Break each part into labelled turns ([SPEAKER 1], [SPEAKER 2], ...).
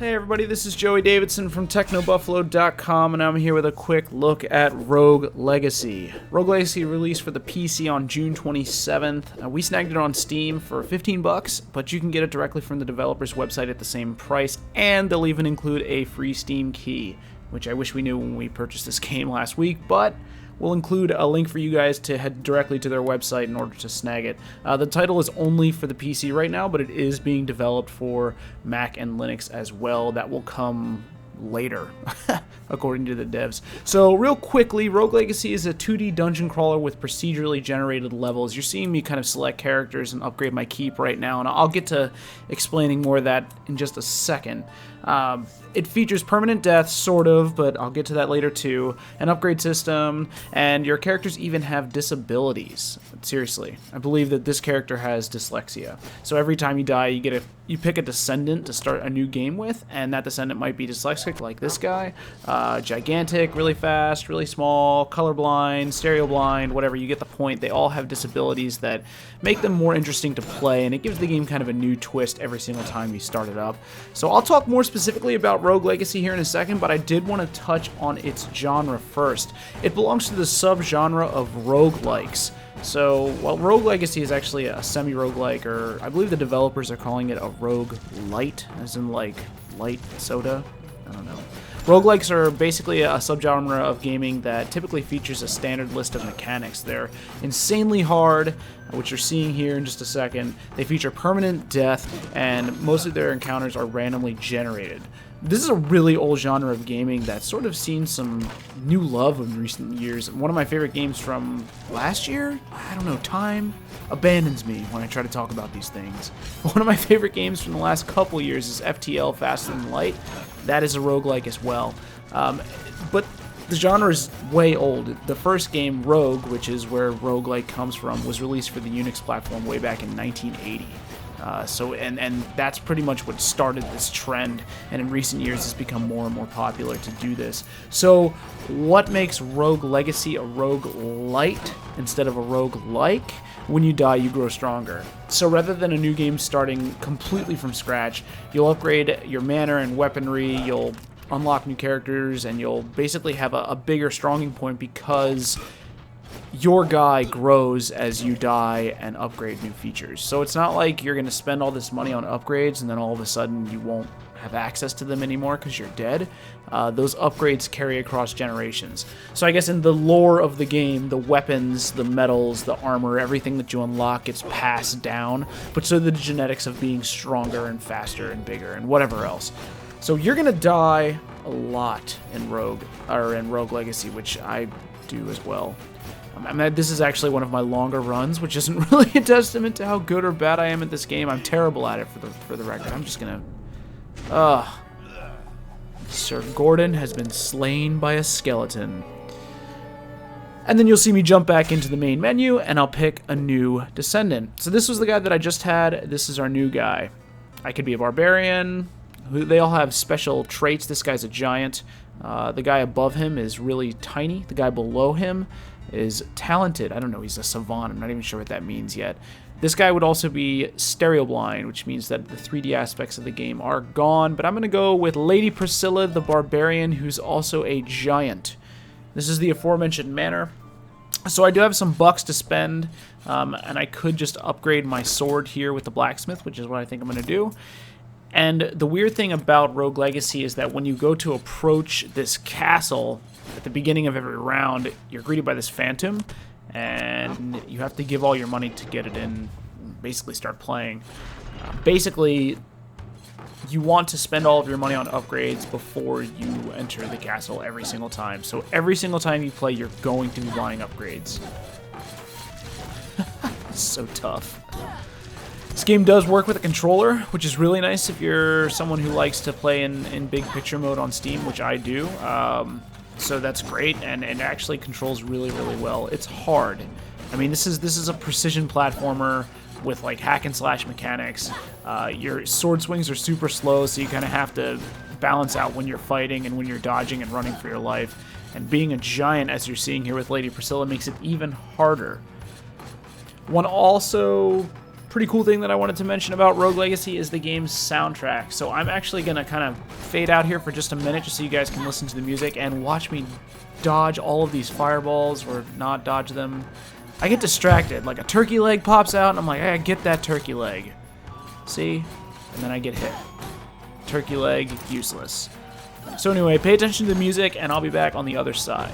[SPEAKER 1] Hey everybody, this is Joey Davidson from TechnoBuffalo.com, and I'm here with a quick look at Rogue Legacy. Rogue Legacy released for the PC on June 27th. We snagged it on Steam for 15 bucks, but you can get it directly from the developer's website at the same price, and they'll even include a free Steam key, which I wish we knew when we purchased this game last week, but we'll include a link for you guys to head directly to their website in order to snag it. The title is only for the PC right now, but it is being developed for Mac and Linux as well. That will come later, according to the devs. So real quickly, Rogue Legacy is a 2D dungeon crawler with procedurally generated levels. You're seeing me kind of select characters and upgrade my keep right now, and I'll get to explaining more of that in just a second. It features permanent death, sort of, but I'll get to that later too, an upgrade system, and your characters even have disabilities. Seriously, I believe that this character has dyslexia. So every time you die, you pick a descendant to start a new game with, and that descendant might be dyslexic, like this guy, gigantic, really fast, really small, colorblind, stereo blind, whatever, you get the point. They all have disabilities that make them more interesting to play, and it gives the game kind of a new twist every single time you start it up. So I'll talk more specifically about Rogue Legacy here in a second, but I did want to touch on its genre first. It belongs to the subgenre of roguelikes. So while Rogue Legacy is actually a semi-roguelike, or I believe the developers are calling it a rogue light, as in like light soda, I don't know. Roguelikes are basically a subgenre of gaming that typically features a standard list of mechanics. They're insanely hard, which you're seeing here in just a second. They feature permanent death, and most of their encounters are randomly generated. This is a really old genre of gaming that's sort of seen some new love in recent years. One of my favorite games from last year, I don't know, time abandons me when I try to talk about these things. One of my favorite games from the last couple years is FTL Faster Than Light. That is a roguelike as well. But the genre is way old. The first game, Rogue, which is where roguelike comes from, was released for the Unix platform way back in 1980. And that's pretty much what started this trend, and in recent years it's become more and more popular to do this. So what makes Rogue Legacy a roguelite instead of a roguelike? When you die, you grow stronger. So rather than a new game starting completely from scratch, you'll upgrade your mana and weaponry, you'll unlock new characters, and you'll basically have a bigger stronging point because your guy grows as you die and upgrade new features. So it's not like you're going to spend all this money on upgrades and then all of a sudden you won't have access to them anymore because you're dead. Those upgrades carry across generations. So I guess in the lore of the game, the weapons, the metals, the armor, everything that you unlock gets passed down, but so the genetics of being stronger and faster and bigger and whatever else. So you're going to die a lot in Rogue Legacy, which I do as well. I mean, this is actually one of my longer runs, which isn't really a testament to how good or bad I am at this game. I'm terrible at it, for the record. I'm just gonna... Sir Gordon has been slain by a skeleton. And then you'll see me jump back into the main menu, and I'll pick a new descendant. So this was the guy that I just had. This is our new guy. I could be a barbarian. They all have special traits. This guy's a giant. The guy above him is really tiny. The guy below him is talented. I don't know, he's a savant. I'm not even sure what that means yet. This guy would also be stereo blind, which means that the 3D aspects of the game are gone, but I'm going to go with Lady Priscilla, the barbarian, who's also a giant. This is the aforementioned manor. So I do have some bucks to spend, and I could just upgrade my sword here with the blacksmith, which is what I think I'm going to do. And the weird thing about Rogue Legacy is that when you go to approach this castle at the beginning of every round, you're greeted by this phantom, and you have to give all your money to get it in, basically start playing. Basically, you want to spend all of your money on upgrades before you enter the castle every single time. So every single time you play, you're going to be buying upgrades. It's so tough. This game does work with a controller, which is really nice if you're someone who likes to play in big picture mode on Steam, which I do. So that's great, and it actually controls really, really well. It's hard. I mean, this is a precision platformer with like hack and slash mechanics. Your sword swings are super slow, so you kind of have to balance out when you're fighting and when you're dodging and running for your life. And being a giant, as you're seeing here with Lady Priscilla, makes it even harder. One also Pretty cool thing that I wanted to mention about Rogue Legacy is the game's soundtrack. So I'm actually going to kind of fade out here for just a minute just so you guys can listen to the music and watch me dodge all of these fireballs or not dodge them. I get distracted. Like a turkey leg pops out and I'm like, hey, get that turkey leg. See? And then I get hit. Turkey leg, useless. So anyway, pay attention to the music and I'll be back on the other side.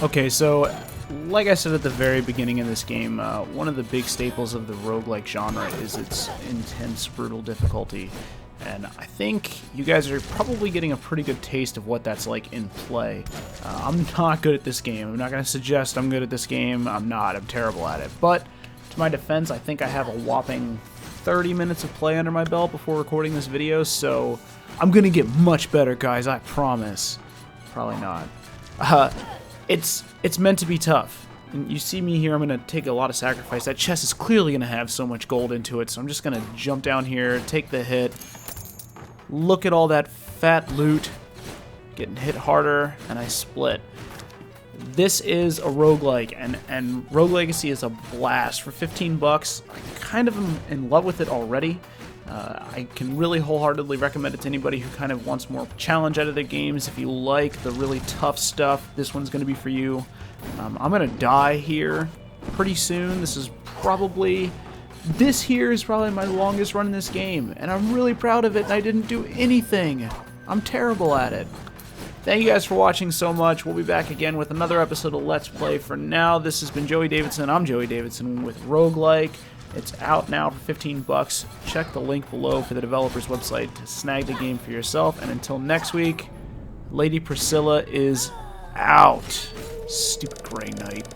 [SPEAKER 1] Okay, so like I said at the very beginning of this game, one of the big staples of the roguelike genre is its intense, brutal difficulty. And I think you guys are probably getting a pretty good taste of what that's like in play. I'm not good at this game. I'm not going to suggest I'm good at this game. I'm not. I'm terrible at it. But to my defense, I think I have a whopping 30 minutes of play under my belt before recording this video, so I'm going to get much better, guys. I promise. Probably not. It's meant to be tough. And you see me here, I'm going to take a lot of sacrifice. That chest is clearly going to have so much gold into it, so I'm just going to jump down here, take the hit, look at all that fat loot, getting hit harder, and I split. This is a roguelike, and Rogue Legacy is a blast. For 15 bucks, I kind of am in love with it already. I can really wholeheartedly recommend it to anybody who kind of wants more challenge out of the games. If you like the really tough stuff, this one's going to be for you. I'm going to die here pretty soon. This here is probably my longest run in this game, and I'm really proud of it, and I didn't do anything. I'm terrible at it. Thank you guys for watching so much. We'll be back again with another episode of Let's Play. For now, this has been Joey Davidson. I'm Joey Davidson with Roguelike. It's out now for 15 bucks. Check the link below for the developer's website to snag the game for yourself. And until next week, Lady Priscilla is out. Stupid Grey Knight.